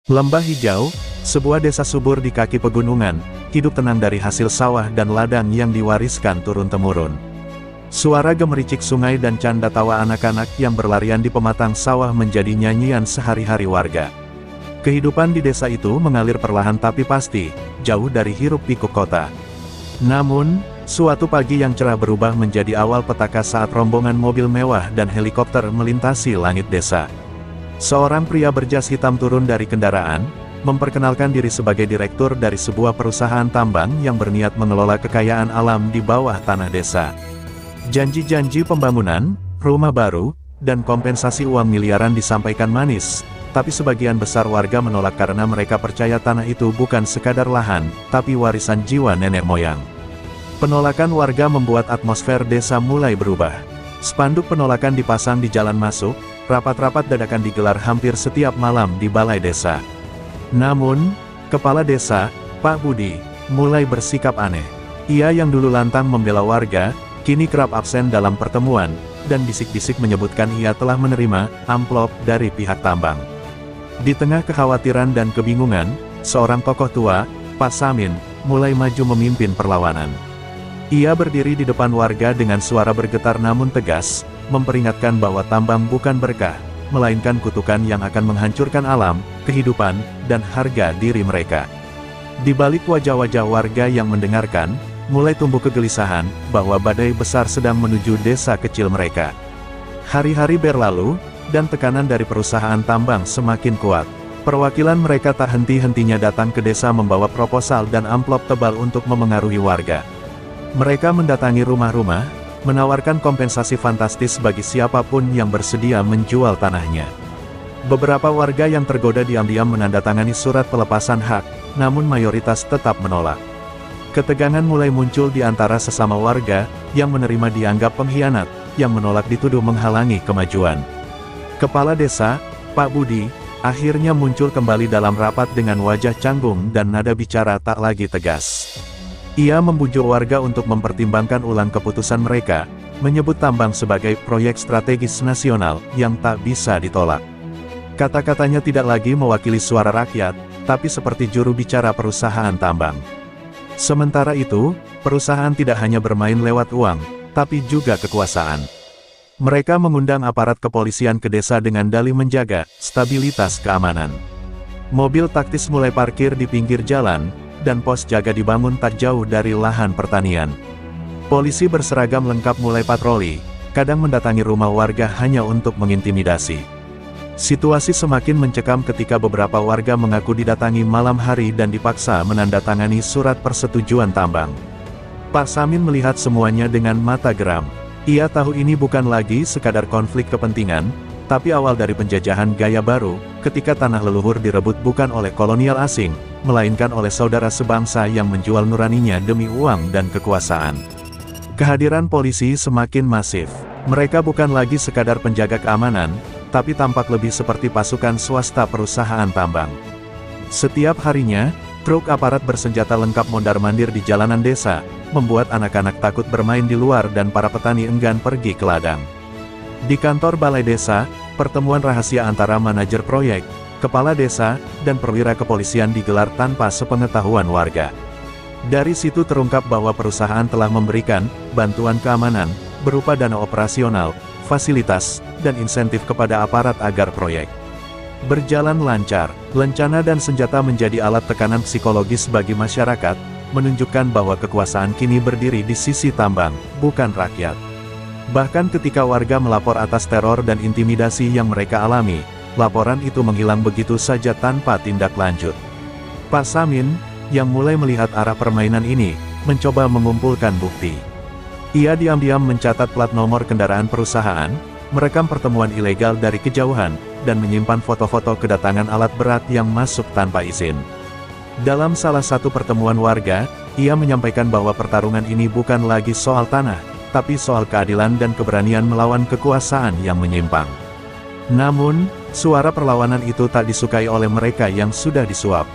Lembah Hijau, sebuah desa subur di kaki pegunungan, hidup tenang dari hasil sawah dan ladang yang diwariskan turun-temurun. Suara gemericik sungai dan canda tawa anak-anak yang berlarian di pematang sawah menjadi nyanyian sehari-hari warga. Kehidupan di desa itu mengalir perlahan tapi pasti, jauh dari hiruk-pikuk kota. Namun, suatu pagi yang cerah berubah menjadi awal petaka saat rombongan mobil mewah dan helikopter melintasi langit desa. Seorang pria berjas hitam turun dari kendaraan, memperkenalkan diri sebagai direktur dari sebuah perusahaan tambang yang berniat mengelola kekayaan alam di bawah tanah desa. Janji-janji pembangunan, rumah baru, dan kompensasi uang miliaran disampaikan manis, tapi sebagian besar warga menolak karena mereka percaya tanah itu bukan sekadar lahan, tapi warisan jiwa nenek moyang. Penolakan warga membuat atmosfer desa mulai berubah. Spanduk penolakan dipasang di jalan masuk, rapat-rapat dadakan digelar hampir setiap malam di balai desa. Namun, kepala desa, Pak Budi, mulai bersikap aneh. Ia yang dulu lantang membela warga, kini kerap absen dalam pertemuan, dan bisik-bisik menyebutkan ia telah menerima amplop dari pihak tambang. Di tengah kekhawatiran dan kebingungan, seorang tokoh tua, Pak Samin, mulai maju memimpin perlawanan. Ia berdiri di depan warga dengan suara bergetar namun tegas, memperingatkan bahwa tambang bukan berkah, melainkan kutukan yang akan menghancurkan alam, kehidupan, dan harga diri mereka. Di balik wajah-wajah warga yang mendengarkan, mulai tumbuh kegelisahan, bahwa badai besar sedang menuju desa kecil mereka. Hari-hari berlalu, dan tekanan dari perusahaan tambang semakin kuat. Perwakilan mereka tak henti-hentinya datang ke desa membawa proposal dan amplop tebal untuk memengaruhi warga. Mereka mendatangi rumah-rumah, menawarkan kompensasi fantastis bagi siapapun yang bersedia menjual tanahnya. Beberapa warga yang tergoda diam-diam menandatangani surat pelepasan hak, namun mayoritas tetap menolak. Ketegangan mulai muncul di antara sesama warga, yang menerima dianggap pengkhianat, yang menolak dituduh menghalangi kemajuan. Kepala desa, Pak Budi, akhirnya muncul kembali dalam rapat dengan wajah canggung dan nada bicara tak lagi tegas. Ia membujuk warga untuk mempertimbangkan ulang keputusan mereka, menyebut tambang sebagai proyek strategis nasional yang tak bisa ditolak. Kata-katanya tidak lagi mewakili suara rakyat, tapi seperti juru bicara perusahaan tambang. Sementara itu, perusahaan tidak hanya bermain lewat uang, tapi juga kekuasaan. Mereka mengundang aparat kepolisian ke desa dengan dalih menjaga stabilitas keamanan. Mobil taktis mulai parkir di pinggir jalan, dan pos jaga dibangun tak jauh dari lahan pertanian. Polisi berseragam lengkap mulai patroli, kadang mendatangi rumah warga hanya untuk mengintimidasi. Situasi semakin mencekam ketika beberapa warga mengaku didatangi malam hari dan dipaksa menandatangani surat persetujuan tambang. Pak Samin melihat semuanya dengan mata geram. Ia tahu ini bukan lagi sekadar konflik kepentingan, tapi awal dari penjajahan gaya baru, ketika tanah leluhur direbut bukan oleh kolonial asing, melainkan oleh saudara sebangsa yang menjual nuraninya demi uang dan kekuasaan. Kehadiran polisi semakin masif. Mereka bukan lagi sekadar penjaga keamanan, tapi tampak lebih seperti pasukan swasta perusahaan tambang. Setiap harinya, truk aparat bersenjata lengkap mondar-mandir di jalanan desa, membuat anak-anak takut bermain di luar dan para petani enggan pergi ke ladang. Di kantor balai desa, pertemuan rahasia antara manajer proyek, kepala desa, dan perwira kepolisian digelar tanpa sepengetahuan warga. Dari situ terungkap bahwa perusahaan telah memberikan bantuan keamanan, berupa dana operasional, fasilitas, dan insentif kepada aparat agar proyek berjalan lancar. Lencana dan senjata menjadi alat tekanan psikologis bagi masyarakat, menunjukkan bahwa kekuasaan kini berdiri di sisi tambang, bukan rakyat. Bahkan ketika warga melapor atas teror dan intimidasi yang mereka alami, laporan itu menghilang begitu saja tanpa tindak lanjut. Pak Samin, yang mulai melihat arah permainan ini, mencoba mengumpulkan bukti. Ia diam-diam mencatat plat nomor kendaraan perusahaan, merekam pertemuan ilegal dari kejauhan, dan menyimpan foto-foto kedatangan alat berat yang masuk tanpa izin. Dalam salah satu pertemuan warga, ia menyampaikan bahwa pertarungan ini bukan lagi soal tanah, tapi soal keadilan dan keberanian melawan kekuasaan yang menyimpang. Namun, suara perlawanan itu tak disukai oleh mereka yang sudah disuap.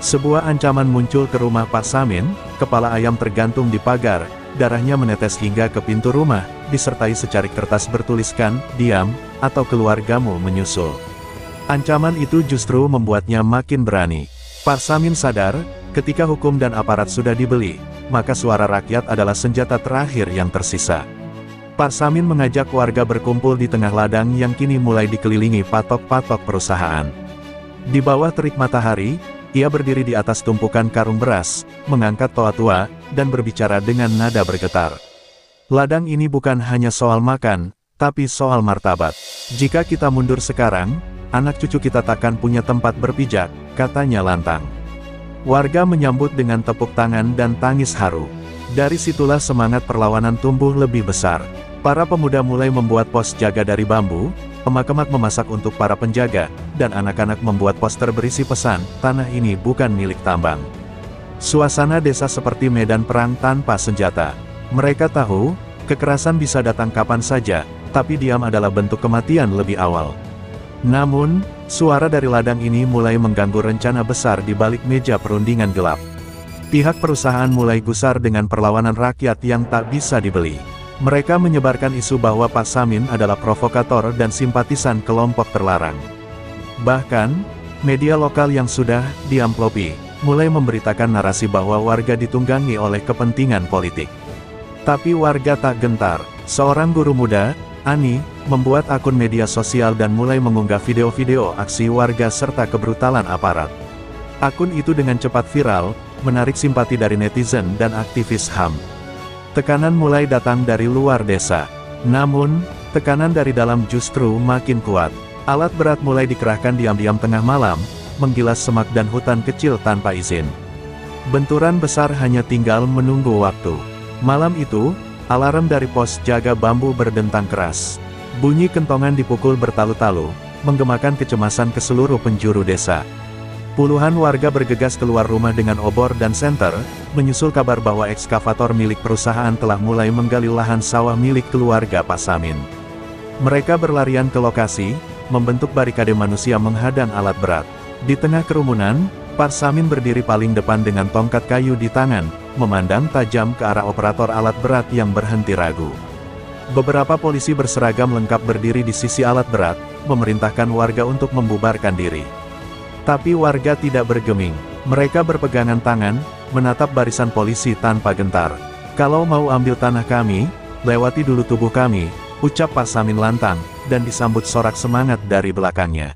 Sebuah ancaman muncul ke rumah Pak Samin, kepala ayam tergantung di pagar, darahnya menetes hingga ke pintu rumah, disertai secarik kertas bertuliskan, "Diam, atau keluargamu menyusul." Ancaman itu justru membuatnya makin berani. Pak Samin sadar, ketika hukum dan aparat sudah dibeli, maka suara rakyat adalah senjata terakhir yang tersisa. Pak Samin mengajak warga berkumpul di tengah ladang yang kini mulai dikelilingi patok-patok perusahaan. Di bawah terik matahari, ia berdiri di atas tumpukan karung beras, mengangkat toa tua, dan berbicara dengan nada bergetar. Ladang ini bukan hanya soal makan, tapi soal martabat. Jika kita mundur sekarang, anak cucu kita takkan punya tempat berpijak, katanya lantang. Warga menyambut dengan tepuk tangan dan tangis haru. Dari situlah semangat perlawanan tumbuh lebih besar. Para pemuda mulai membuat pos jaga dari bambu, emak-emak memasak untuk para penjaga, dan anak-anak membuat poster berisi pesan, tanah ini bukan milik tambang. Suasana desa seperti medan perang tanpa senjata. Mereka tahu, kekerasan bisa datang kapan saja, tapi diam adalah bentuk kematian lebih awal. Namun, suara dari ladang ini mulai mengganggu rencana besar di balik meja perundingan gelap. Pihak perusahaan mulai gusar dengan perlawanan rakyat yang tak bisa dibeli. Mereka menyebarkan isu bahwa Pak Samin adalah provokator dan simpatisan kelompok terlarang. Bahkan, media lokal yang sudah diamplopi, mulai memberitakan narasi bahwa warga ditunggangi oleh kepentingan politik. Tapi warga tak gentar. Seorang guru muda, Ani, membuat akun media sosial dan mulai mengunggah video-video aksi warga serta kebrutalan aparat. Akun itu dengan cepat viral, menarik simpati dari netizen dan aktivis HAM. Tekanan mulai datang dari luar desa. Namun, tekanan dari dalam justru makin kuat. Alat berat mulai dikerahkan diam-diam tengah malam, menggilas semak dan hutan kecil tanpa izin. Benturan besar hanya tinggal menunggu waktu. Malam itu, alarm dari pos jaga bambu berdentang keras. Bunyi kentongan dipukul bertalu-talu, menggemakan kecemasan ke seluruh penjuru desa. Puluhan warga bergegas keluar rumah dengan obor dan senter, menyusul kabar bahwa ekskavator milik perusahaan telah mulai menggali lahan sawah milik keluarga Pak Samin. Mereka berlarian ke lokasi, membentuk barikade manusia menghadang alat berat. Di tengah kerumunan, Pak Samin berdiri paling depan dengan tongkat kayu di tangan, memandang tajam ke arah operator alat berat yang berhenti ragu. Beberapa polisi berseragam lengkap berdiri di sisi alat berat, memerintahkan warga untuk membubarkan diri. Tapi warga tidak bergeming. Mereka berpegangan tangan, menatap barisan polisi tanpa gentar. "Kalau mau ambil tanah kami, lewati dulu tubuh kami," ucap Pak Samin lantang, dan disambut sorak semangat dari belakangnya.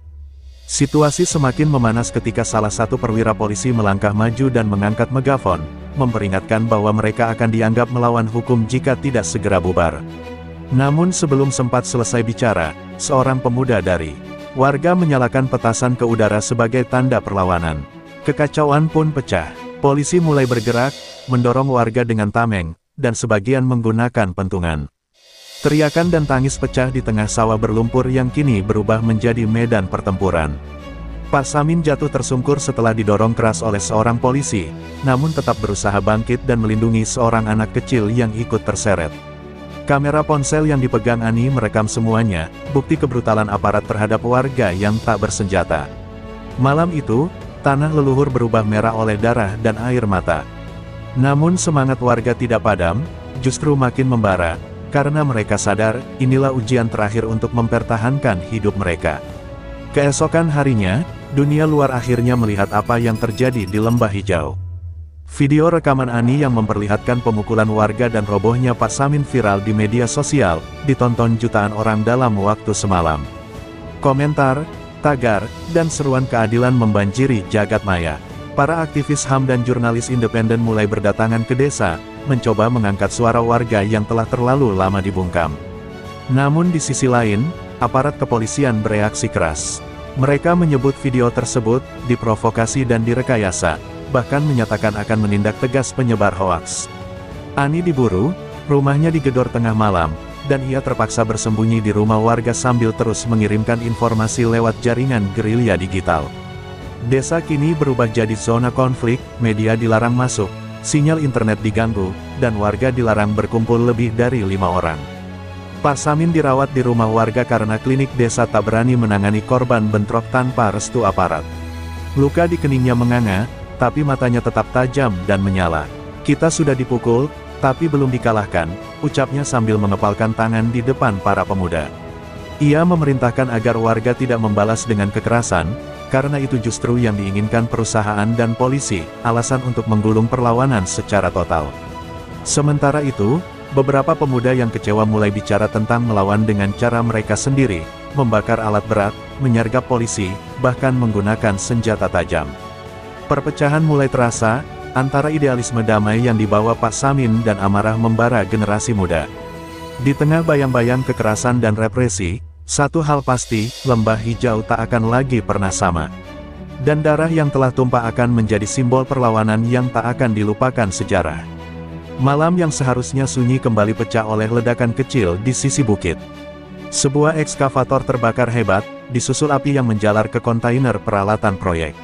Situasi semakin memanas ketika salah satu perwira polisi melangkah maju dan mengangkat megafon, memperingatkan bahwa mereka akan dianggap melawan hukum jika tidak segera bubar. Namun sebelum sempat selesai bicara, seorang pemuda dari warga menyalakan petasan ke udara sebagai tanda perlawanan. Kekacauan pun pecah. Polisi mulai bergerak, mendorong warga dengan tameng, dan sebagian menggunakan pentungan. Teriakan dan tangis pecah di tengah sawah berlumpur yang kini berubah menjadi medan pertempuran. Pak Samin jatuh tersungkur setelah didorong keras oleh seorang polisi, namun tetap berusaha bangkit dan melindungi seorang anak kecil yang ikut terseret. Kamera ponsel yang dipegang Ani merekam semuanya, bukti kebrutalan aparat terhadap warga yang tak bersenjata. Malam itu, tanah leluhur berubah merah oleh darah dan air mata. Namun semangat warga tidak padam, justru makin membara. Karena mereka sadar, inilah ujian terakhir untuk mempertahankan hidup mereka. Keesokan harinya, dunia luar akhirnya melihat apa yang terjadi di Lembah Hijau. Video rekaman Ani yang memperlihatkan pemukulan warga dan robohnya Pak Samin viral di media sosial, ditonton jutaan orang dalam waktu semalam. Komentar, tagar, dan seruan keadilan membanjiri jagat maya. Para aktivis HAM dan jurnalis independen mulai berdatangan ke desa, mencoba mengangkat suara warga yang telah terlalu lama dibungkam. Namun di sisi lain, aparat kepolisian bereaksi keras. Mereka menyebut video tersebut diprovokasi dan direkayasa, bahkan menyatakan akan menindak tegas penyebar hoaks. Ani diburu, rumahnya digedor tengah malam, dan ia terpaksa bersembunyi di rumah warga sambil terus mengirimkan informasi lewat jaringan gerilya digital. Desa kini berubah jadi zona konflik, media dilarang masuk, sinyal internet diganggu, dan warga dilarang berkumpul lebih dari 5 orang. Pak Samin dirawat di rumah warga karena klinik desa tak berani menangani korban bentrok tanpa restu aparat. Luka di keningnya menganga, tapi matanya tetap tajam dan menyala. "Kita sudah dipukul, tapi belum dikalahkan," ucapnya sambil mengepalkan tangan di depan para pemuda. Ia memerintahkan agar warga tidak membalas dengan kekerasan, karena itu justru yang diinginkan perusahaan dan polisi, alasan untuk menggulung perlawanan secara total. Sementara itu, beberapa pemuda yang kecewa mulai bicara tentang melawan dengan cara mereka sendiri, membakar alat berat, menyergap polisi, bahkan menggunakan senjata tajam. Perpecahan mulai terasa, antara idealisme damai yang dibawa Pak Samin dan amarah membara generasi muda. Di tengah bayang-bayang kekerasan dan represi, satu hal pasti, Lembah Hijau tak akan lagi pernah sama. Dan darah yang telah tumpah akan menjadi simbol perlawanan yang tak akan dilupakan sejarah. Malam yang seharusnya sunyi kembali pecah oleh ledakan kecil di sisi bukit. Sebuah ekskavator terbakar hebat, disusul api yang menjalar ke kontainer peralatan proyek.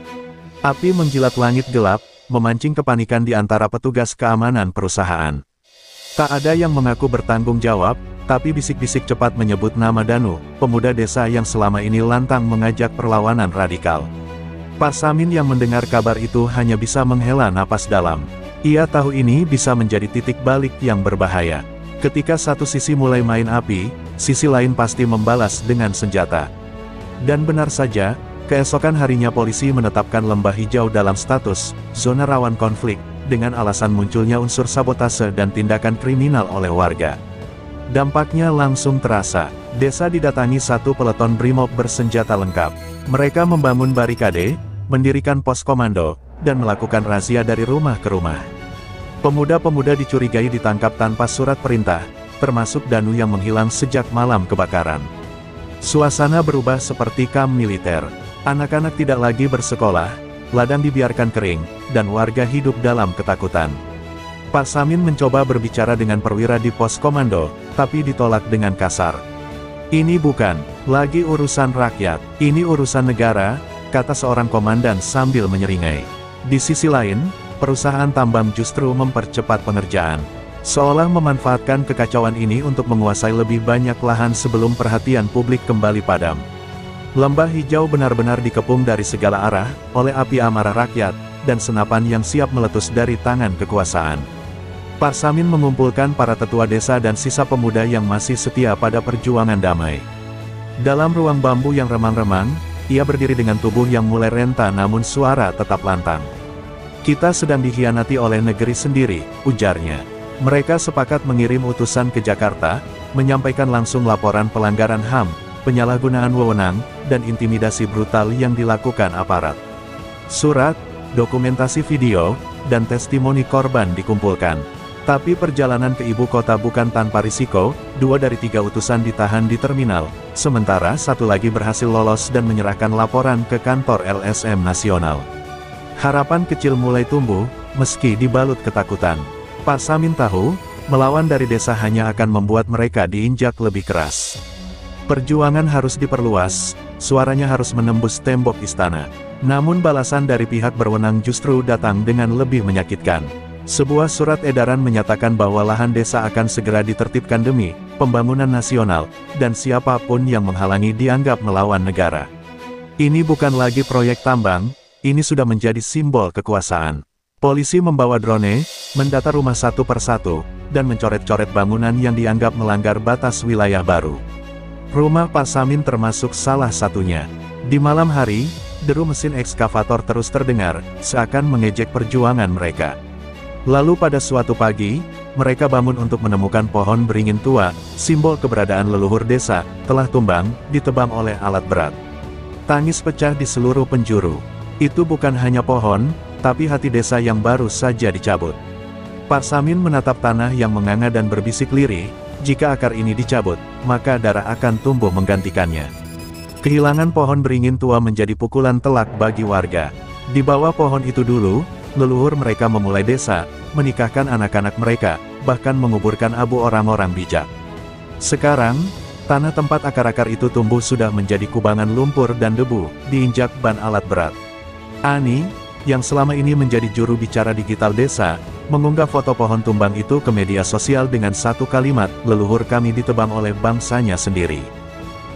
Api menjilat langit gelap, memancing kepanikan di antara petugas keamanan perusahaan. Tak ada yang mengaku bertanggung jawab, tapi bisik-bisik cepat menyebut nama Danu, pemuda desa yang selama ini lantang mengajak perlawanan radikal. Pak Samin yang mendengar kabar itu hanya bisa menghela napas dalam. Ia tahu ini bisa menjadi titik balik yang berbahaya. Ketika satu sisi mulai main api, sisi lain pasti membalas dengan senjata. Dan benar saja, keesokan harinya polisi menetapkan Lembah Hijau dalam status zona rawan konflik, dengan alasan munculnya unsur sabotase dan tindakan kriminal oleh warga. Dampaknya langsung terasa. Desa didatangi satu peleton brimob bersenjata lengkap. Mereka membangun barikade, mendirikan pos komando, dan melakukan razia dari rumah ke rumah. Pemuda-pemuda dicurigai ditangkap tanpa surat perintah, termasuk Danu yang menghilang sejak malam kebakaran. Suasana berubah seperti kamp militer. Anak-anak tidak lagi bersekolah, ladang dibiarkan kering, dan warga hidup dalam ketakutan. Pak Samin mencoba berbicara dengan perwira di pos komando, tapi ditolak dengan kasar. "Ini bukan lagi urusan rakyat, ini urusan negara," kata seorang komandan sambil menyeringai. Di sisi lain, perusahaan tambang justru mempercepat pengerjaan. Seolah memanfaatkan kekacauan ini untuk menguasai lebih banyak lahan sebelum perhatian publik kembali padam. Lembah Hijau benar-benar dikepung dari segala arah, oleh api amarah rakyat, dan senapan yang siap meletus dari tangan kekuasaan. Pak Samin mengumpulkan para tetua desa dan sisa pemuda yang masih setia pada perjuangan damai. Dalam ruang bambu yang remang-remang, ia berdiri dengan tubuh yang mulai renta namun suara tetap lantang. "Kita sedang dikhianati oleh negeri sendiri," ujarnya. Mereka sepakat mengirim utusan ke Jakarta, menyampaikan langsung laporan pelanggaran HAM, penyalahgunaan wewenang, dan intimidasi brutal yang dilakukan aparat. Surat, dokumentasi video, dan testimoni korban dikumpulkan. Tapi perjalanan ke ibu kota bukan tanpa risiko, 2 dari 3 utusan ditahan di terminal, sementara satu lagi berhasil lolos dan menyerahkan laporan ke kantor LSM Nasional. Harapan kecil mulai tumbuh, meski dibalut ketakutan. Pak Samin tahu, melawan dari desa hanya akan membuat mereka diinjak lebih keras. Perjuangan harus diperluas, suaranya harus menembus tembok istana. Namun balasan dari pihak berwenang justru datang dengan lebih menyakitkan. Sebuah surat edaran menyatakan bahwa lahan desa akan segera ditertibkan demi pembangunan nasional, dan siapapun yang menghalangi dianggap melawan negara. Ini bukan lagi proyek tambang, ini sudah menjadi simbol kekuasaan. Polisi membawa drone, mendata rumah satu persatu, dan mencoret-coret bangunan yang dianggap melanggar batas wilayah baru. Rumah Pak Samin termasuk salah satunya. Di malam hari, deru mesin ekskavator terus terdengar, seakan mengejek perjuangan mereka. Lalu pada suatu pagi, mereka bangun untuk menemukan pohon beringin tua, simbol keberadaan leluhur desa, telah tumbang, ditebang oleh alat berat. Tangis pecah di seluruh penjuru. Itu bukan hanya pohon, tapi hati desa yang baru saja dicabut. Pak Samin menatap tanah yang menganga dan berbisik lirih, jika akar ini dicabut, maka darah akan tumbuh menggantikannya. Kehilangan pohon beringin tua menjadi pukulan telak bagi warga. Di bawah pohon itu dulu, leluhur mereka memulai desa, menikahkan anak-anak mereka, bahkan menguburkan abu orang-orang bijak. Sekarang, tanah tempat akar-akar itu tumbuh sudah menjadi kubangan lumpur dan debu, diinjak ban alat berat. Ani, yang selama ini menjadi juru bicara digital desa, mengunggah foto pohon tumbang itu ke media sosial dengan satu kalimat, "Leluhur kami ditebang oleh bangsanya sendiri."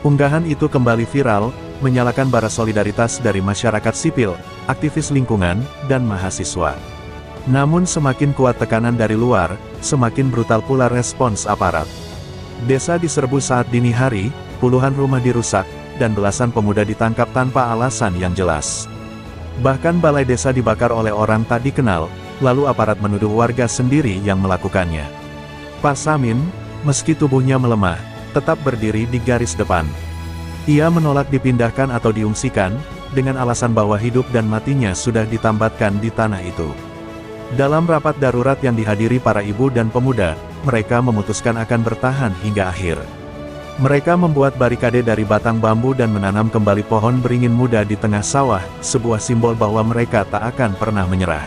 Unggahan itu kembali viral, menyalakan bara solidaritas dari masyarakat sipil, aktivis lingkungan, dan mahasiswa. Namun semakin kuat tekanan dari luar, semakin brutal pula respons aparat. Desa diserbu saat dini hari, puluhan rumah dirusak, dan belasan pemuda ditangkap tanpa alasan yang jelas. Bahkan balai desa dibakar oleh orang tak dikenal, lalu aparat menuduh warga sendiri yang melakukannya. Pak Samin, meski tubuhnya melemah, tetap berdiri di garis depan. Ia menolak dipindahkan atau diungsikan, dengan alasan bahwa hidup dan matinya sudah ditambatkan di tanah itu. Dalam rapat darurat yang dihadiri para ibu dan pemuda, mereka memutuskan akan bertahan hingga akhir. Mereka membuat barikade dari batang bambu dan menanam kembali pohon beringin muda di tengah sawah, sebuah simbol bahwa mereka tak akan pernah menyerah.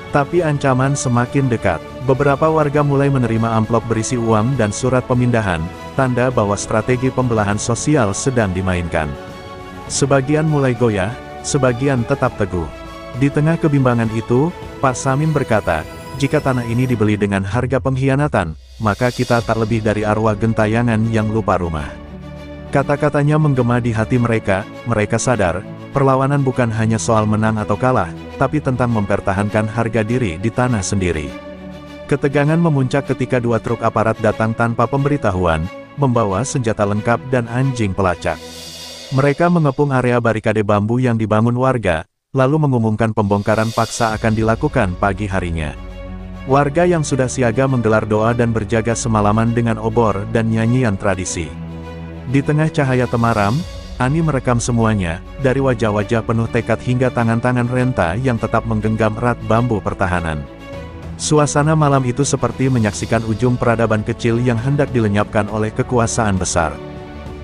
Tapi ancaman semakin dekat. Beberapa warga mulai menerima amplop berisi uang dan surat pemindahan, tanda bahwa strategi pembelahan sosial sedang dimainkan. Sebagian mulai goyah, sebagian tetap teguh. Di tengah kebimbangan itu, Pak Samin berkata, "Jika tanah ini dibeli dengan harga pengkhianatan, maka kita tak lebih dari arwah gentayangan yang lupa rumah." Kata-katanya menggema di hati mereka. Mereka sadar, perlawanan bukan hanya soal menang atau kalah, tapi tentang mempertahankan harga diri di tanah sendiri. Ketegangan memuncak ketika 2 truk aparat datang tanpa pemberitahuan, membawa senjata lengkap dan anjing pelacak. Mereka mengepung area barikade bambu yang dibangun warga, lalu mengumumkan pembongkaran paksa akan dilakukan pagi harinya. Warga yang sudah siaga menggelar doa dan berjaga semalaman dengan obor dan nyanyian tradisi. Di tengah cahaya temaram, Ani merekam semuanya, dari wajah-wajah penuh tekad hingga tangan-tangan renta yang tetap menggenggam erat bambu pertahanan. Suasana malam itu seperti menyaksikan ujung peradaban kecil yang hendak dilenyapkan oleh kekuasaan besar.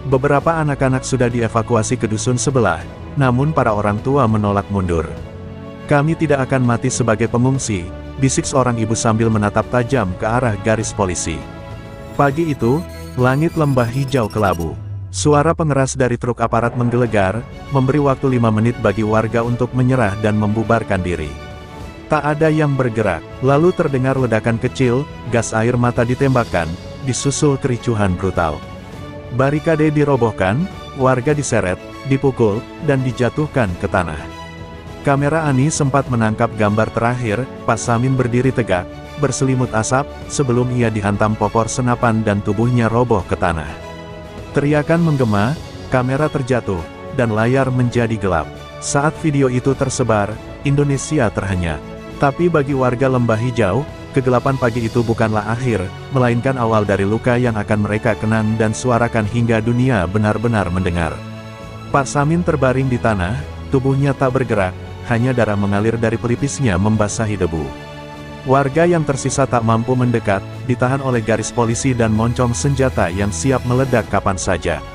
Beberapa anak-anak sudah dievakuasi ke dusun sebelah, namun para orang tua menolak mundur. "Kami tidak akan mati sebagai pengungsi," bisik seorang ibu sambil menatap tajam ke arah garis polisi. Pagi itu, langit lembah hijau kelabu. Suara pengeras dari truk aparat menggelegar, memberi waktu 5 menit bagi warga untuk menyerah dan membubarkan diri. Tak ada yang bergerak, lalu terdengar ledakan kecil, gas air mata ditembakkan, disusul kericuhan brutal. Barikade dirobohkan, warga diseret, dipukul, dan dijatuhkan ke tanah. Kamera Ani sempat menangkap gambar terakhir, Pak Samin berdiri tegak, berselimut asap, sebelum ia dihantam popor senapan dan tubuhnya roboh ke tanah. Teriakan menggema, kamera terjatuh, dan layar menjadi gelap. Saat video itu tersebar, Indonesia terhenyak. Tapi bagi warga Lembah Hijau, kegelapan pagi itu bukanlah akhir, melainkan awal dari luka yang akan mereka kenang dan suarakan hingga dunia benar-benar mendengar. Pak Samin terbaring di tanah, tubuhnya tak bergerak, hanya darah mengalir dari pelipisnya membasahi debu. Warga yang tersisa tak mampu mendekat, ditahan oleh garis polisi dan moncong senjata yang siap meledak kapan saja.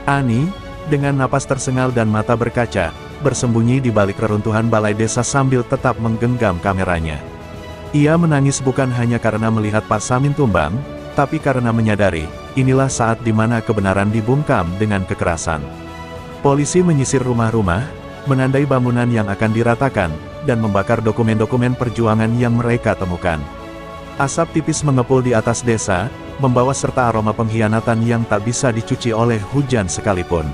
Ani, dengan napas tersengal dan mata berkaca, bersembunyi di balik reruntuhan balai desa sambil tetap menggenggam kameranya. Ia menangis bukan hanya karena melihat Pak Samin tumbang, tapi karena menyadari, inilah saat di mana kebenaran dibungkam dengan kekerasan. Polisi menyisir rumah-rumah, menandai bangunan yang akan diratakan, dan membakar dokumen-dokumen perjuangan yang mereka temukan. Asap tipis mengepul di atas desa, membawa serta aroma pengkhianatan yang tak bisa dicuci oleh hujan sekalipun.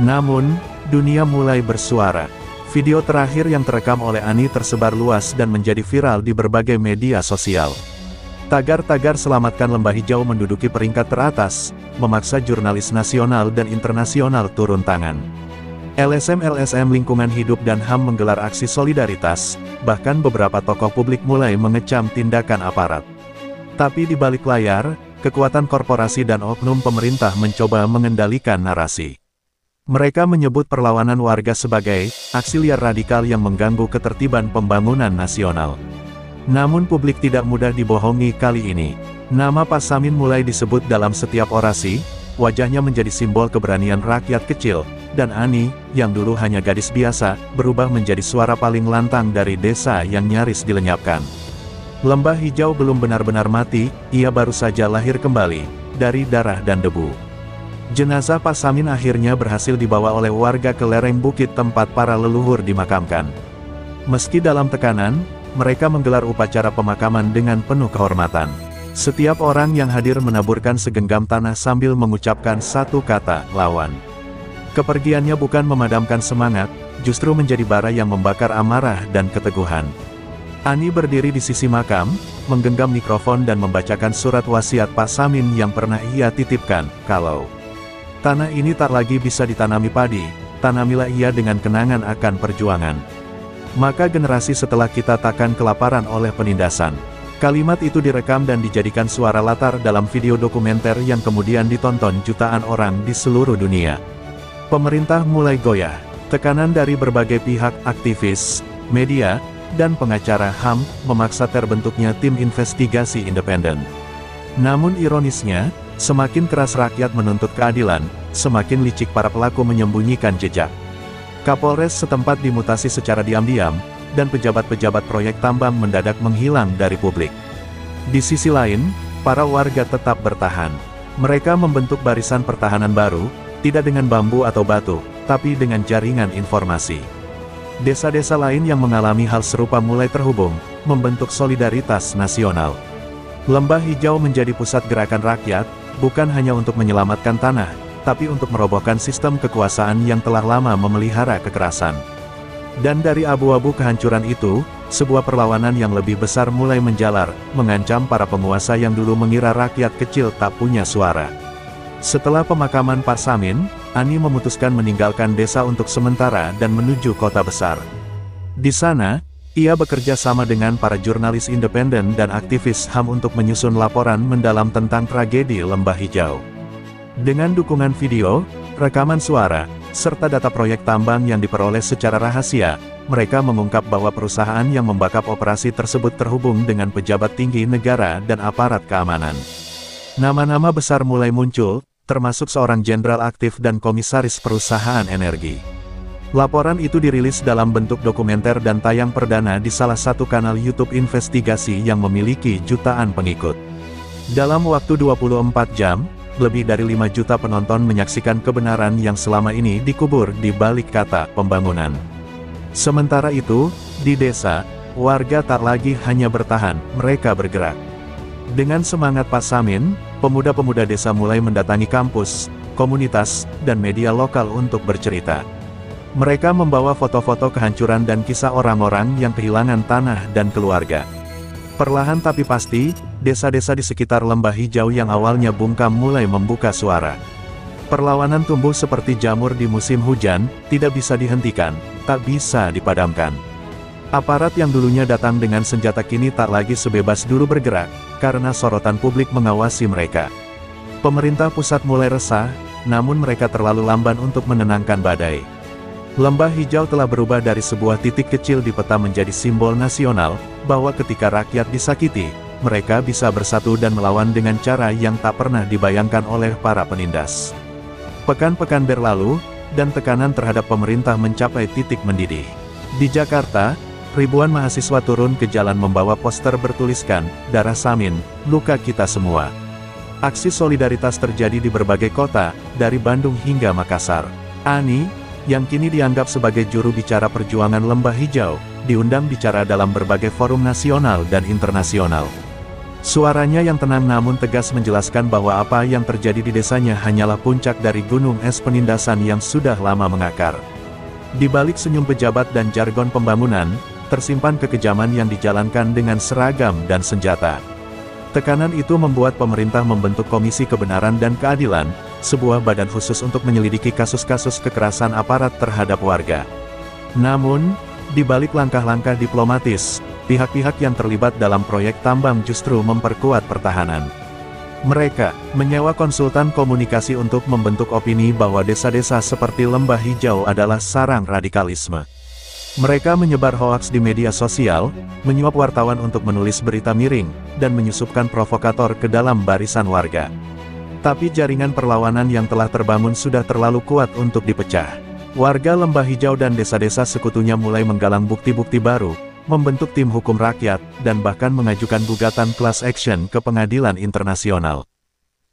Namun, dunia mulai bersuara. Video terakhir yang terekam oleh Ani tersebar luas dan menjadi viral di berbagai media sosial. Tagar-tagar "Selamatkan Lembah Hijau" menduduki peringkat teratas, memaksa jurnalis nasional dan internasional turun tangan. LSM-LSM lingkungan hidup dan HAM menggelar aksi solidaritas, bahkan beberapa tokoh publik mulai mengecam tindakan aparat. Tapi di balik layar, kekuatan korporasi dan oknum pemerintah mencoba mengendalikan narasi. Mereka menyebut perlawanan warga sebagai aksi liar radikal yang mengganggu ketertiban pembangunan nasional. Namun publik tidak mudah dibohongi kali ini. Nama Pak Samin mulai disebut dalam setiap orasi, wajahnya menjadi simbol keberanian rakyat kecil, dan Ani, yang dulu hanya gadis biasa, berubah menjadi suara paling lantang dari desa yang nyaris dilenyapkan. Lembah Hijau belum benar-benar mati, ia baru saja lahir kembali, dari darah dan debu. Jenazah Pak Samin akhirnya berhasil dibawa oleh warga ke lereng bukit tempat para leluhur dimakamkan. Meski dalam tekanan, mereka menggelar upacara pemakaman dengan penuh kehormatan. Setiap orang yang hadir menaburkan segenggam tanah sambil mengucapkan satu kata, "Lawan." Kepergiannya bukan memadamkan semangat, justru menjadi bara yang membakar amarah dan keteguhan. Ani berdiri di sisi makam, menggenggam mikrofon dan membacakan surat wasiat Pak Samin yang pernah ia titipkan, "Kalau Tanah ini tak lagi bisa ditanami padi, tanamilah ia dengan kenangan akan perjuangan. Maka generasi setelah kita takkan kelaparan oleh penindasan. Kalimat itu direkam dan dijadikan suara latar dalam video dokumenter yang kemudian ditonton jutaan orang di seluruh dunia. Pemerintah mulai goyah. Tekanan dari berbagai pihak, aktivis, media, dan pengacara HAM, memaksa terbentuknya tim investigasi independen. Namun ironisnya, semakin keras rakyat menuntut keadilan, semakin licik para pelaku menyembunyikan jejak. Kapolres setempat dimutasi secara diam-diam, dan pejabat-pejabat proyek tambang mendadak menghilang dari publik. Di sisi lain, para warga tetap bertahan. Mereka membentuk barisan pertahanan baru, tidak dengan bambu atau batu, tapi dengan jaringan informasi. Desa-desa lain yang mengalami hal serupa mulai terhubung, membentuk solidaritas nasional. Lembah Hijau menjadi pusat gerakan rakyat, bukan hanya untuk menyelamatkan tanah, tapi untuk merobohkan sistem kekuasaan yang telah lama memelihara kekerasan. Dan dari abu-abu kehancuran itu, sebuah perlawanan yang lebih besar mulai menjalar, mengancam para penguasa yang dulu mengira rakyat kecil tak punya suara. Setelah pemakaman Pak Samin, Ani memutuskan meninggalkan desa untuk sementara dan menuju kota besar. Di sana, ia bekerja sama dengan para jurnalis independen dan aktivis HAM untuk menyusun laporan mendalam tentang tragedi Lembah Hijau. Dengan dukungan video, rekaman suara, serta data proyek tambang yang diperoleh secara rahasia, mereka mengungkap bahwa perusahaan yang membackup operasi tersebut terhubung dengan pejabat tinggi negara dan aparat keamanan. Nama-nama besar mulai muncul, termasuk seorang jenderal aktif dan komisaris perusahaan energi. Laporan itu dirilis dalam bentuk dokumenter dan tayang perdana di salah satu kanal YouTube investigasi yang memiliki jutaan pengikut. Dalam waktu 24 jam, lebih dari 5 juta penonton menyaksikan kebenaran yang selama ini dikubur di balik kata pembangunan. Sementara itu, di desa, warga tak lagi hanya bertahan, mereka bergerak. Dengan semangat Pak Samin, pemuda-pemuda desa mulai mendatangi kampus, komunitas, dan media lokal untuk bercerita. Mereka membawa foto-foto kehancuran dan kisah orang-orang yang kehilangan tanah dan keluarga. Perlahan tapi pasti, desa-desa di sekitar Lembah Hijau yang awalnya bungkam mulai membuka suara. Perlawanan tumbuh seperti jamur di musim hujan, tidak bisa dihentikan, tak bisa dipadamkan. Aparat yang dulunya datang dengan senjata kini tak lagi sebebas dulu bergerak, karena sorotan publik mengawasi mereka. Pemerintah pusat mulai resah, namun mereka terlalu lamban untuk menenangkan badai. Lembah Hijau telah berubah dari sebuah titik kecil di peta menjadi simbol nasional, bahwa ketika rakyat disakiti, mereka bisa bersatu dan melawan dengan cara yang tak pernah dibayangkan oleh para penindas. Pekan-pekan berlalu, dan tekanan terhadap pemerintah mencapai titik mendidih. Di Jakarta, ribuan mahasiswa turun ke jalan membawa poster bertuliskan, "Darah Samin, luka kita semua." Aksi solidaritas terjadi di berbagai kota, dari Bandung hingga Makassar. Ani, yang kini dianggap sebagai juru bicara perjuangan Lembah Hijau, diundang bicara dalam berbagai forum nasional dan internasional. Suaranya yang tenang namun tegas menjelaskan bahwa apa yang terjadi di desanya hanyalah puncak dari gunung es penindasan yang sudah lama mengakar. Di balik senyum pejabat dan jargon pembangunan, tersimpan kekejaman yang dijalankan dengan seragam dan senjata. Tekanan itu membuat pemerintah membentuk Komisi Kebenaran dan Keadilan, sebuah badan khusus untuk menyelidiki kasus-kasus kekerasan aparat terhadap warga. Namun, di balik langkah-langkah diplomatis, pihak-pihak yang terlibat dalam proyek tambang justru memperkuat pertahanan. Mereka menyewa konsultan komunikasi untuk membentuk opini bahwa desa-desa seperti Lembah Hijau adalah sarang radikalisme. Mereka menyebar hoaks di media sosial, menyuap wartawan untuk menulis berita miring, dan menyusupkan provokator ke dalam barisan warga. Tapi jaringan perlawanan yang telah terbangun sudah terlalu kuat untuk dipecah. Warga Lembah Hijau dan desa-desa sekutunya mulai menggalang bukti-bukti baru, membentuk tim hukum rakyat, dan bahkan mengajukan gugatan class action ke pengadilan internasional.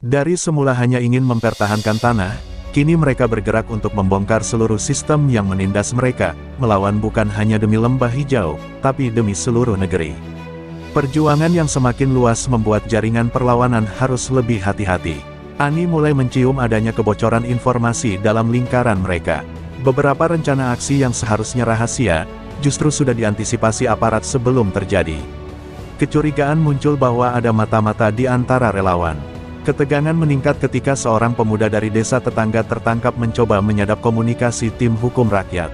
Dari semula hanya ingin mempertahankan tanah, kini mereka bergerak untuk membongkar seluruh sistem yang menindas mereka, melawan bukan hanya demi Lembah Hijau, tapi demi seluruh negeri. Perjuangan yang semakin luas membuat jaringan perlawanan harus lebih hati-hati. Ani mulai mencium adanya kebocoran informasi dalam lingkaran mereka. Beberapa rencana aksi yang seharusnya rahasia, justru sudah diantisipasi aparat sebelum terjadi. Kecurigaan muncul bahwa ada mata-mata di antara relawan. Ketegangan meningkat ketika seorang pemuda dari desa tetangga tertangkap mencoba menyadap komunikasi tim hukum rakyat.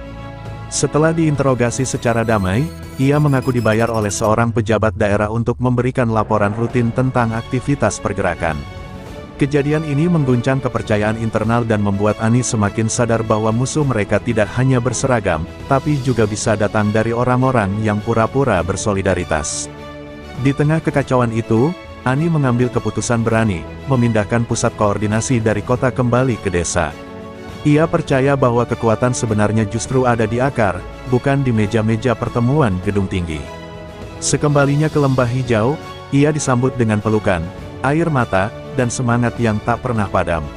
Setelah diinterogasi secara damai, ia mengaku dibayar oleh seorang pejabat daerah untuk memberikan laporan rutin tentang aktivitas pergerakan. Kejadian ini mengguncang kepercayaan internal dan membuat Ani semakin sadar bahwa musuh mereka tidak hanya berseragam, tapi juga bisa datang dari orang-orang yang pura-pura bersolidaritas. Di tengah kekacauan itu, Ani mengambil keputusan berani, memindahkan pusat koordinasi dari kota kembali ke desa. Ia percaya bahwa kekuatan sebenarnya justru ada di akar, bukan di meja-meja pertemuan gedung tinggi. Sekembalinya ke Lembah Hijau, ia disambut dengan pelukan, air mata, dan semangat yang tak pernah padam.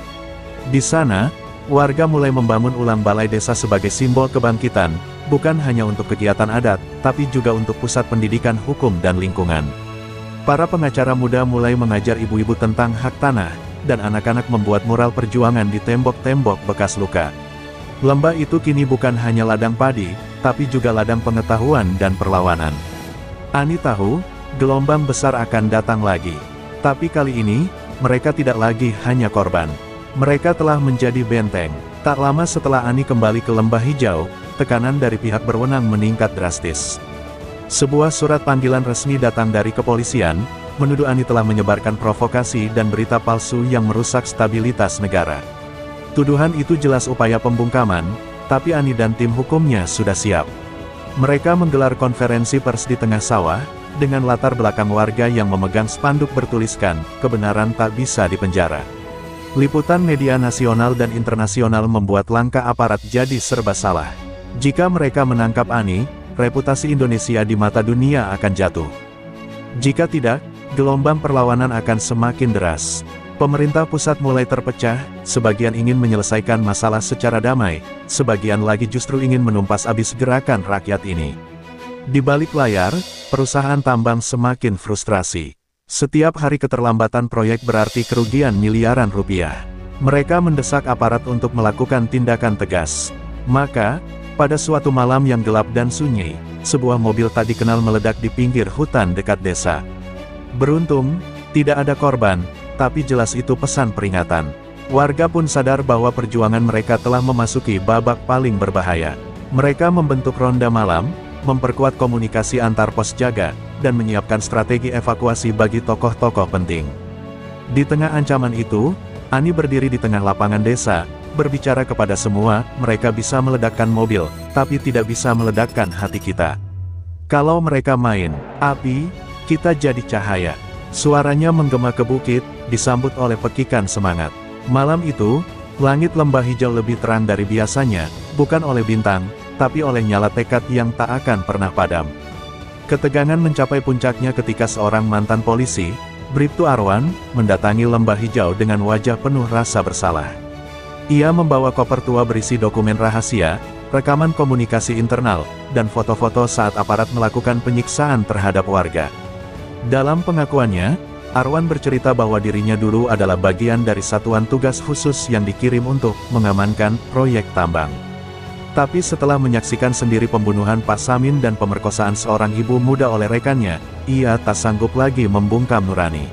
Di sana, warga mulai membangun ulang balai desa sebagai simbol kebangkitan, bukan hanya untuk kegiatan adat, tapi juga untuk pusat pendidikan hukum dan lingkungan. Para pengacara muda mulai mengajar ibu-ibu tentang hak tanah, dan anak-anak membuat mural perjuangan di tembok-tembok bekas luka. Lembah itu kini bukan hanya ladang padi, tapi juga ladang pengetahuan dan perlawanan. Ani tahu, gelombang besar akan datang lagi. Tapi kali ini, mereka tidak lagi hanya korban. Mereka telah menjadi benteng. Tak lama setelah Ani kembali ke Lembah Hijau, tekanan dari pihak berwenang meningkat drastis. Sebuah surat panggilan resmi datang dari kepolisian, menuduh Ani telah menyebarkan provokasi dan berita palsu yang merusak stabilitas negara. Tuduhan itu jelas upaya pembungkaman, tapi Ani dan tim hukumnya sudah siap. Mereka menggelar konferensi pers di tengah sawah, dengan latar belakang warga yang memegang spanduk bertuliskan, "Kebenaran tak bisa dipenjara." Liputan media nasional dan internasional membuat langkah aparat jadi serba salah. Jika mereka menangkap Ani, reputasi Indonesia di mata dunia akan jatuh. Jika tidak, gelombang perlawanan akan semakin deras. Pemerintah pusat mulai terpecah, sebagian ingin menyelesaikan masalah secara damai, sebagian lagi justru ingin menumpas habis gerakan rakyat ini. Di balik layar, perusahaan tambang semakin frustrasi. Setiap hari keterlambatan proyek berarti kerugian miliaran rupiah. Mereka mendesak aparat untuk melakukan tindakan tegas. Maka, pada suatu malam yang gelap dan sunyi, sebuah mobil tak dikenal meledak di pinggir hutan dekat desa. Beruntung, tidak ada korban, tapi jelas itu pesan peringatan. Warga pun sadar bahwa perjuangan mereka telah memasuki babak paling berbahaya. Mereka membentuk ronda malam, memperkuat komunikasi antar pos jaga, dan menyiapkan strategi evakuasi bagi tokoh-tokoh penting. Di tengah ancaman itu, Ani berdiri di tengah lapangan desa, berbicara kepada semua, mereka bisa meledakkan mobil, tapi tidak bisa meledakkan hati kita. Kalau mereka main api, kita jadi cahaya. Suaranya menggema ke bukit, disambut oleh pekikan semangat. Malam itu, langit Lembah Hijau lebih terang dari biasanya, bukan oleh bintang, tapi oleh nyala tekad yang tak akan pernah padam. Ketegangan mencapai puncaknya ketika seorang mantan polisi, Bribtu Arwan, mendatangi Lembah Hijau dengan wajah penuh rasa bersalah. Ia membawa koper tua berisi dokumen rahasia, rekaman komunikasi internal, dan foto-foto saat aparat melakukan penyiksaan terhadap warga. Dalam pengakuannya, Arwan bercerita bahwa dirinya dulu adalah bagian dari satuan tugas khusus yang dikirim untuk mengamankan proyek tambang. Tapi setelah menyaksikan sendiri pembunuhan Pak Samin dan pemerkosaan seorang ibu muda oleh rekannya, ia tak sanggup lagi membungkam nurani.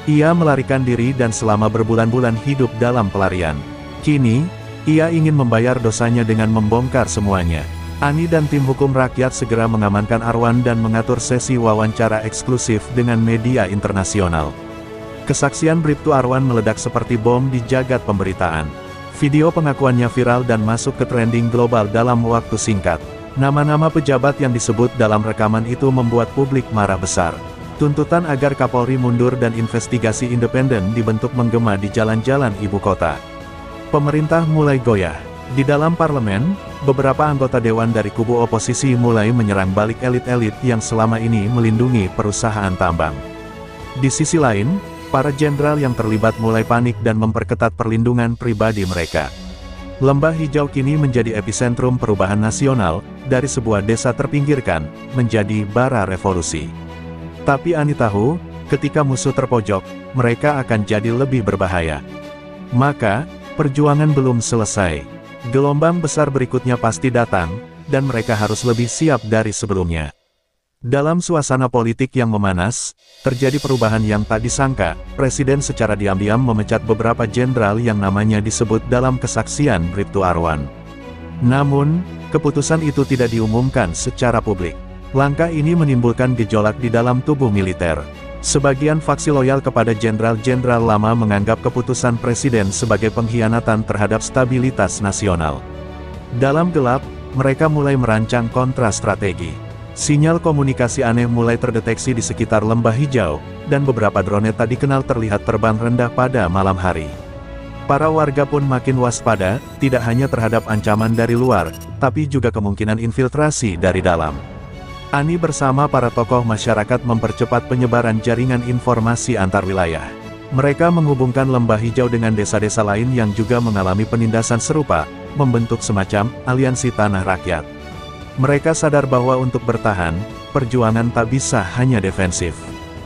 Ia melarikan diri dan selama berbulan-bulan hidup dalam pelarian. Kini, ia ingin membayar dosanya dengan membongkar semuanya. Ani dan tim hukum rakyat segera mengamankan Arwan dan mengatur sesi wawancara eksklusif dengan media internasional. Kesaksian Bribtu Arwan meledak seperti bom di jagat pemberitaan. Video pengakuannya viral dan masuk ke trending global dalam waktu singkat. Nama-nama pejabat yang disebut dalam rekaman itu membuat publik marah besar. Tuntutan agar Kapolri mundur dan investigasi independen dibentuk menggema di jalan-jalan ibu kota. Pemerintah mulai goyah. Di dalam parlemen, beberapa anggota dewan dari kubu oposisi mulai menyerang balik elit-elit yang selama ini melindungi perusahaan tambang. Di sisi lain, para jenderal yang terlibat mulai panik dan memperketat perlindungan pribadi mereka. Lembah Hijau kini menjadi epicentrum perubahan nasional, dari sebuah desa terpinggirkan, menjadi bara revolusi. Tapi Ani tahu, ketika musuh terpojok, mereka akan jadi lebih berbahaya. Maka, perjuangan belum selesai. Gelombang besar berikutnya pasti datang, dan mereka harus lebih siap dari sebelumnya. Dalam suasana politik yang memanas, terjadi perubahan yang tak disangka. Presiden secara diam-diam memecat beberapa jenderal yang namanya disebut dalam kesaksian Bribtu Arwan. Namun, keputusan itu tidak diumumkan secara publik. Langkah ini menimbulkan gejolak di dalam tubuh militer. Sebagian faksi loyal kepada jenderal-jenderal lama menganggap keputusan presiden sebagai pengkhianatan terhadap stabilitas nasional. Dalam gelap, mereka mulai merancang kontra-strategi. Sinyal komunikasi aneh mulai terdeteksi di sekitar Lembah Hijau, dan beberapa drone tak dikenal terlihat terbang rendah pada malam hari. Para warga pun makin waspada, tidak hanya terhadap ancaman dari luar, tapi juga kemungkinan infiltrasi dari dalam. Ani bersama para tokoh masyarakat mempercepat penyebaran jaringan informasi antar wilayah. Mereka menghubungkan Lembah Hijau dengan desa-desa lain yang juga mengalami penindasan serupa, membentuk semacam aliansi tanah rakyat. Mereka sadar bahwa untuk bertahan, perjuangan tak bisa hanya defensif.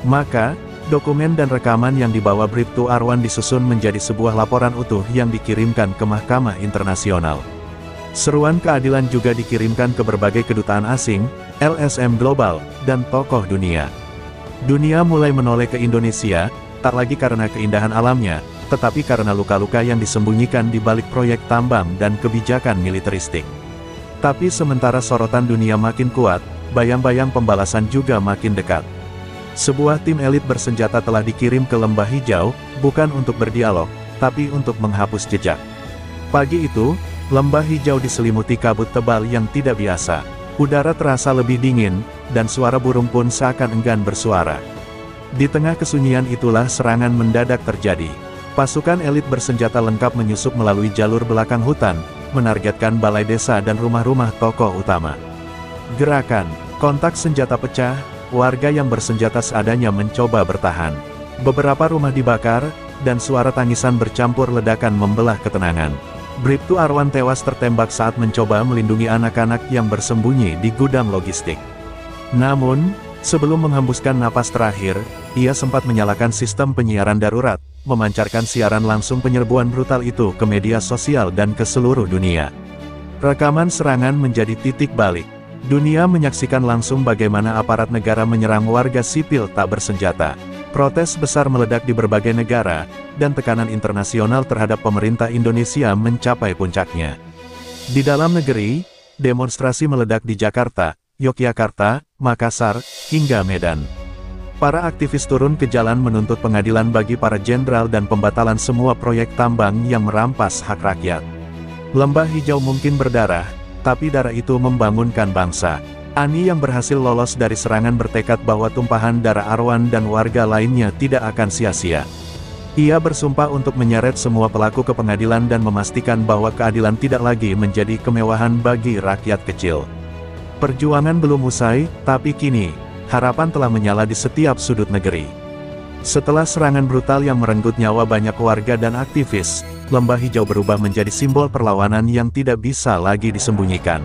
Maka, dokumen dan rekaman yang dibawa Bribtu Arwan disusun menjadi sebuah laporan utuh yang dikirimkan ke Mahkamah Internasional. Seruan keadilan juga dikirimkan ke berbagai kedutaan asing, LSM global, dan tokoh dunia. Dunia mulai menoleh ke Indonesia, tak lagi karena keindahan alamnya, tetapi karena luka-luka yang disembunyikan di balik proyek tambang dan kebijakan militeristik. Tapi sementara sorotan dunia makin kuat, bayang-bayang pembalasan juga makin dekat. Sebuah tim elit bersenjata telah dikirim ke Lembah Hijau, bukan untuk berdialog, tapi untuk menghapus jejak. Pagi itu, Lembah Hijau diselimuti kabut tebal yang tidak biasa. Udara terasa lebih dingin, dan suara burung pun seakan enggan bersuara. Di tengah kesunyian itulah serangan mendadak terjadi. Pasukan elit bersenjata lengkap menyusup melalui jalur belakang hutan, menargetkan balai desa dan rumah-rumah tokoh utama. Gerakan, kontak senjata pecah, warga yang bersenjata seadanya mencoba bertahan. Beberapa rumah dibakar, dan suara tangisan bercampur ledakan membelah ketenangan. Bribtu Arwan tewas tertembak saat mencoba melindungi anak-anak yang bersembunyi di gudang logistik. Namun, sebelum menghembuskan napas terakhir, ia sempat menyalakan sistem penyiaran darurat, memancarkan siaran langsung penyerbuan brutal itu ke media sosial dan ke seluruh dunia. Rekaman serangan menjadi titik balik. Dunia menyaksikan langsung bagaimana aparat negara menyerang warga sipil tak bersenjata. Protes besar meledak di berbagai negara, dan tekanan internasional terhadap pemerintah Indonesia mencapai puncaknya. Di dalam negeri, demonstrasi meledak di Jakarta, Yogyakarta, Makassar, hingga Medan. Para aktivis turun ke jalan menuntut pengadilan bagi para jenderal dan pembatalan semua proyek tambang yang merampas hak rakyat. Lembah Hijau mungkin berdarah, tapi darah itu membangunkan bangsa. Ani yang berhasil lolos dari serangan bertekad bahwa tumpahan darah Arwan dan warga lainnya tidak akan sia-sia. Ia bersumpah untuk menyeret semua pelaku ke pengadilan dan memastikan bahwa keadilan tidak lagi menjadi kemewahan bagi rakyat kecil. Perjuangan belum usai, tapi kini, harapan telah menyala di setiap sudut negeri. Setelah serangan brutal yang merenggut nyawa banyak warga dan aktivis, Lembah Hijau berubah menjadi simbol perlawanan yang tidak bisa lagi disembunyikan.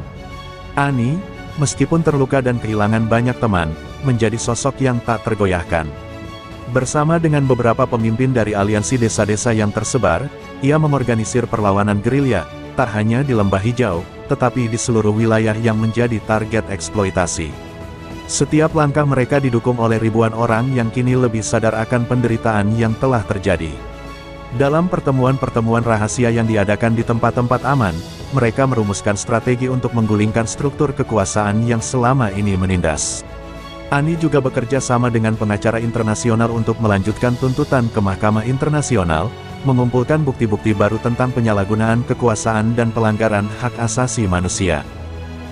Ani, meskipun terluka dan kehilangan banyak teman, menjadi sosok yang tak tergoyahkan. Bersama dengan beberapa pemimpin dari aliansi desa-desa yang tersebar, ia mengorganisir perlawanan gerilya, tak hanya di Lembah Hijau, tetapi di seluruh wilayah yang menjadi target eksploitasi. Setiap langkah mereka didukung oleh ribuan orang yang kini lebih sadar akan penderitaan yang telah terjadi. Dalam pertemuan-pertemuan rahasia yang diadakan di tempat-tempat aman, mereka merumuskan strategi untuk menggulingkan struktur kekuasaan yang selama ini menindas. Ani juga bekerja sama dengan pengacara internasional untuk melanjutkan tuntutan ke Mahkamah Internasional, mengumpulkan bukti-bukti baru tentang penyalahgunaan kekuasaan dan pelanggaran hak asasi manusia.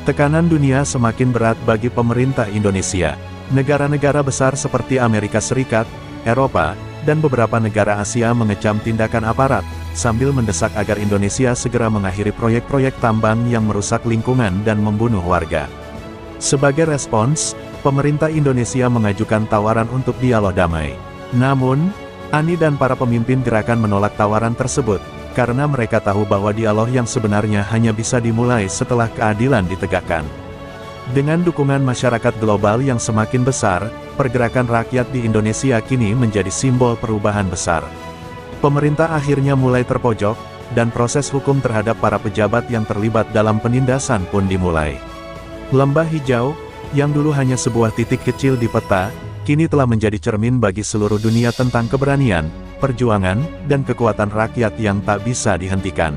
Tekanan dunia semakin berat bagi pemerintah Indonesia. Negara-negara besar seperti Amerika Serikat, Eropa, dan beberapa negara Asia mengecam tindakan aparat, sambil mendesak agar Indonesia segera mengakhiri proyek-proyek tambang yang merusak lingkungan dan membunuh warga. Sebagai respons, pemerintah Indonesia mengajukan tawaran untuk dialog damai. Namun, Ani dan para pemimpin gerakan menolak tawaran tersebut, karena mereka tahu bahwa dialog yang sebenarnya hanya bisa dimulai setelah keadilan ditegakkan. Dengan dukungan masyarakat global yang semakin besar, pergerakan rakyat di Indonesia kini menjadi simbol perubahan besar. Pemerintah akhirnya mulai terpojok, dan proses hukum terhadap para pejabat yang terlibat dalam penindasan pun dimulai. Lembah Hijau, yang dulu hanya sebuah titik kecil di peta, kini telah menjadi cermin bagi seluruh dunia tentang keberanian, perjuangan, dan kekuatan rakyat yang tak bisa dihentikan.